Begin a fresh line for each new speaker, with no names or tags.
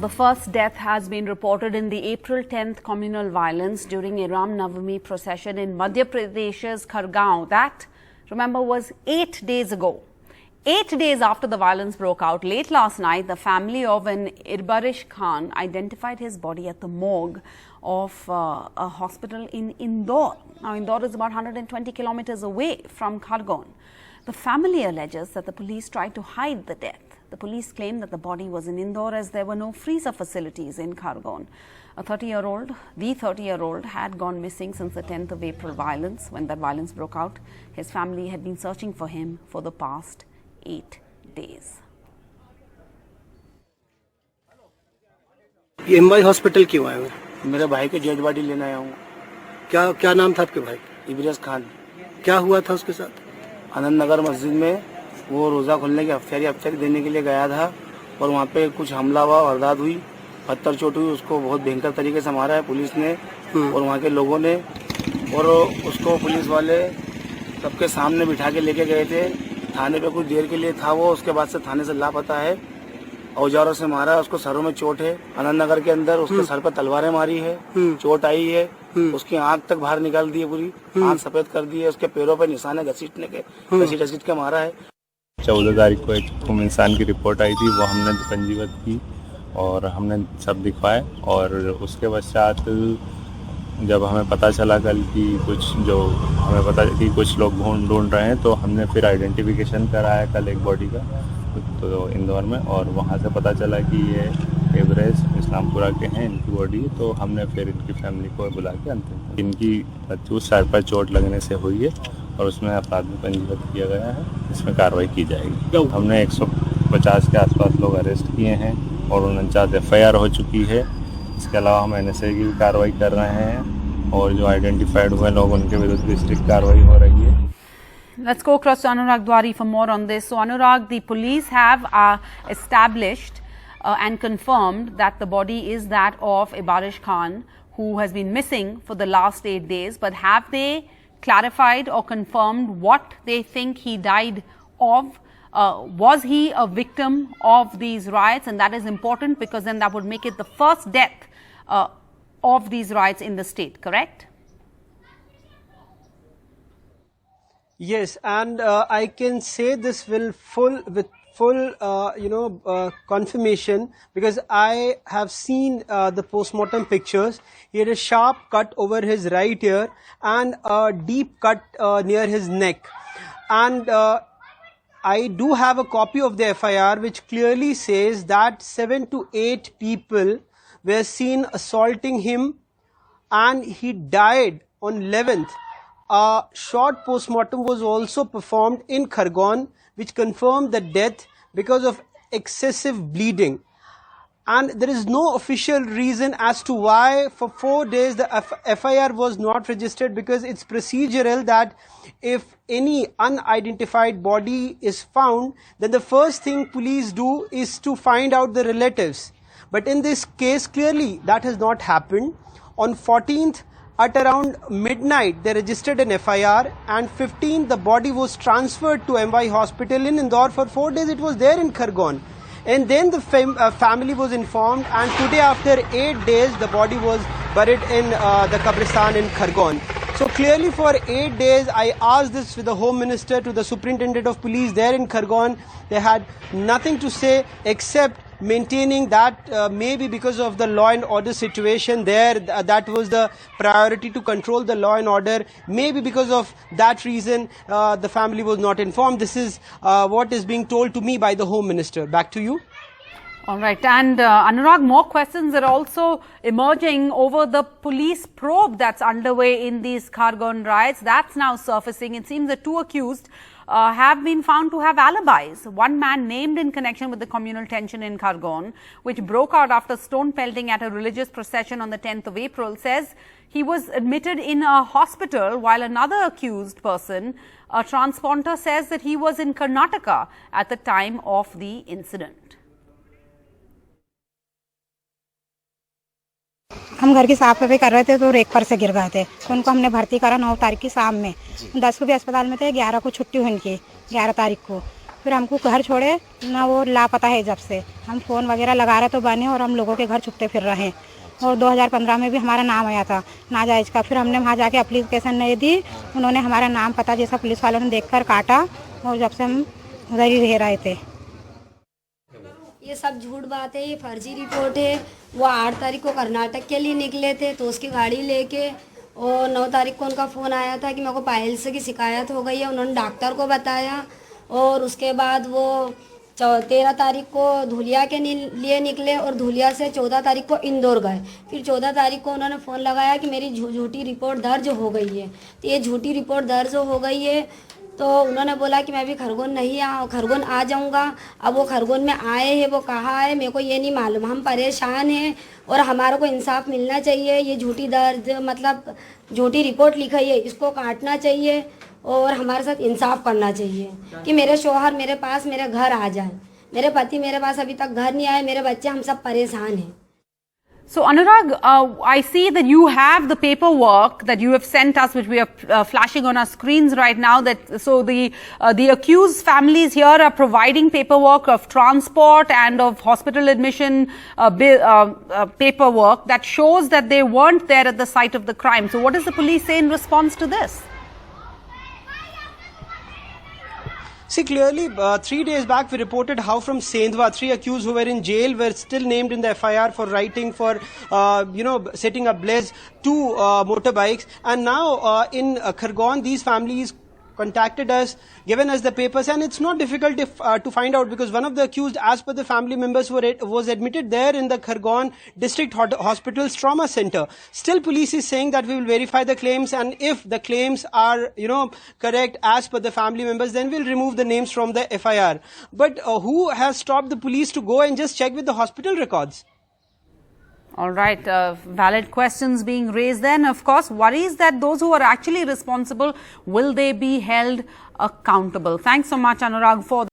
The first death has been reported in the April 10th communal violence during a Ram Navami procession in Madhya Pradesh's Khargone. That, remember, was 8 days ago. 8 days after the violence broke out, late last night, the family of an Ibris Khan identified his body at the morgue of a hospital in Indore. Now, Indore is about 120 kilometers away from Khargone. The family alleges that the police tried to hide the death. The police claim that the body was in Indore as there were no freezer facilities in Khargone. The 30-year-old had gone missing since the 10th of April violence. When that violence broke out, his family had been searching for him for the past 8 days.
ये MY hospital क्यों आए हो?
मेरे भाई के dead body लेने आया हूँ।
क्या नाम था आपके भाई?
इब्रिस खान।
क्या हुआ था उसके साथ?
आनंद नगर मस्जिद में वो रोज़ा खोलने की अफ्तारी देने के लिए गया था और वहाँ पे कुछ हमला हुआ, वारदात हुई, पत्थर चोट हुई, उसको बहुत भयंकर तरीके से मारा है पुलिस ने और वहाँ के लोगों ने, और उसको पुलिस वाले सबके सामने बिठा के लेके गए थे थाने पे। कुछ देर के लिए था वो, उसके बाद से थाने से लापता है। औजारों से मारा, उसको सरों में चोट है। आनंद नगर के अंदर उसके सर पर तलवारें मारी है, चोट आई है, उसकी आंख तक बाहर निकाल दी है, पूरी आंख सफेद कर दी है। उसके पैरों पे निशान है घसीट के मारा है।
14 तारीख को एक गुम इंसान की रिपोर्ट आई थी, वो हमने पंजीबद्ध की और हमने सब दिखवाए। और उसके पश्चात जब हमें पता चला कल कि कुछ लोग ढूंढ रहे हैं, तो हमने फिर आइडेंटिफिकेशन कराया कल एक बॉडी का तो इंदौर में, और वहाँ से पता चला कि ये इब्रिस इस्लामपुरा के हैं, इनकी बॉडी। तो हमने फिर इनकी फैमिली को बुला के अंतिम इनकी मृत्यु सर पर चोट लगने से हुई है और उसमें अपराध में पंजीबद्ध किया गया है। इसमें कार्रवाई की जाएगी। हमने 150 के आसपास लोग अरेस्ट किए हैं और 49 FIR हो चुकी है। इसके अलावा हम NSA की भी कार्रवाई कर रहे हैं और जो आइडेंटिफाइड हुए लोग उनके विरुद्ध भी स्ट्रिक्ट कार्रवाई हो रही है।
Let's go across to Anurag Dwari for more on this. So, Anurag, the police have established and confirmed that the body is that of Ibris Khan, who has been missing for the last 8 days. But have they clarified or confirmed what they think he died of? Was he a victim of these riots? And that is important because then that would make it the first death of these riots in the state, correct?
Yes, and I can say this with full confirmation, because I have seen the postmortem pictures. He had a sharp cut over his right ear and a deep cut near his neck. And I do have a copy of the FIR which clearly says that 7 to 8 people were seen assaulting him and he died on 11th. A short postmortem was also performed in Khargone, which confirmed the death because of excessive bleeding. And there is no official reason as to why for 4 days the FIR was not registered, because it's procedural that if any unidentified body is found, then the first thing police do is to find out the relatives. But in this case, clearly that has not happened. On 14th, at around midnight, they registered an FIR, and 15th, the body was transferred to MY hospital in Indore. For 4 days, it was there in Khargone. And then the family was informed, and today, after 8 days, the body was buried in the Qabristan in Khargone. So clearly for 8 days, I asked this to the Home Minister, to the Superintendent of Police there in Khargone. They had nothing to say except maintaining that maybe because of the law and order situation there, that was the priority, to control the law and order. Maybe because of that reason, the family was not informed. This is what is being told to me by the Home Minister. Back to you.
All right. And Anurag, more questions are also emerging over the police probe that's underway in these Khargone riots. That's now surfacing. It seems the 2 accused have been found to have alibis. One man named in connection with the communal tension in Khargone, which broke out after stone pelting at a religious procession on the 10th of April, says he was admitted in a hospital, while another accused person, a transponder, says that he was in Karnataka at the time of the incident.
हम घर की साफ सफाई कर रहे थे तो rake पर से गिर गए थे, तो उनको हमने भर्ती करा 9 तारीख की शाम में। 10 को भी अस्पताल में थे, 11 को छुट्टी हुई उनकी, 11 तारीख को। फिर हमको घर छोड़े ना, वो लापता है जब से। हम फ़ोन वगैरह लगा रहे तो बने और हम लोगों के घर छुपते फिर रहे हैं। और 2015 में भी हमारा नाम आया था नाजायज़ का। फिर हमने वहाँ जाके एप्लीकेशन नहीं दी, उन्होंने हमारा नाम पता जैसा पुलिस वालों ने देखकर काटा और जब से हम उधर ही रह रहे थे।
ये सब झूठ बात है, ये फर्जी रिपोर्ट है। वो 8 तारीख को कर्नाटक के लिए निकले थे तो उसकी गाड़ी लेके, और 9 तारीख को उनका फ़ोन आया था कि मेरे को पाइल्स की शिकायत हो गई है। उन्होंने डॉक्टर को बताया और उसके बाद वो 13 तारीख को धुलिया के लिए निकले और धुलिया से 14 तारीख को इंदौर गए। फिर 14 तारीख को उन्होंने फ़ोन लगाया कि मेरी झूठी रिपोर्ट दर्ज हो गई है। तो ये झूठी रिपोर्ट दर्ज हो गई है तो उन्होंने बोला कि मैं अभी खरगोन आ जाऊंगा। अब वो खरगोन में आए हैं, वो कहाँ है मेरे को ये नहीं मालूम। हम परेशान हैं और हमारे को इंसाफ मिलना चाहिए। ये झूठी रिपोर्ट लिखी है, इसको काटना चाहिए और हमारे साथ इंसाफ करना चाहिए कि मेरे शौहर मेरे पास मेरे घर आ जाए। मेरे पति मेरे पास अभी तक घर नहीं आए, मेरे बच्चे, हम सब परेशान हैं।
So Anurag, I see that you have the paperwork that you have sent us, which we are flashing on our screens right now. So the accused families here are providing paperwork of transport and of hospital admission paperwork that shows that they weren't there at the site of the crime. So what does the police say in response to this?
See, clearly, 3 days back, we reported how from Sendhwa, 3 accused who were in jail were still named in the FIR for writing for, setting ablaze 2 motorbikes. And now in Khargone, these families contacted us, given us the papers, and it's not difficult to find out because one of the accused, as per the family members, was admitted there in the Khargone District Hospital's trauma center. Still, police is saying that we will verify the claims, and if the claims are, correct as per the family members, then we'll remove the names from the FIR. But who has stopped the police to go and just check with the hospital records?
All right, valid questions being raised then. Of course, worries that those who are actually responsible, will they be held accountable? Thanks so much, Anurag, for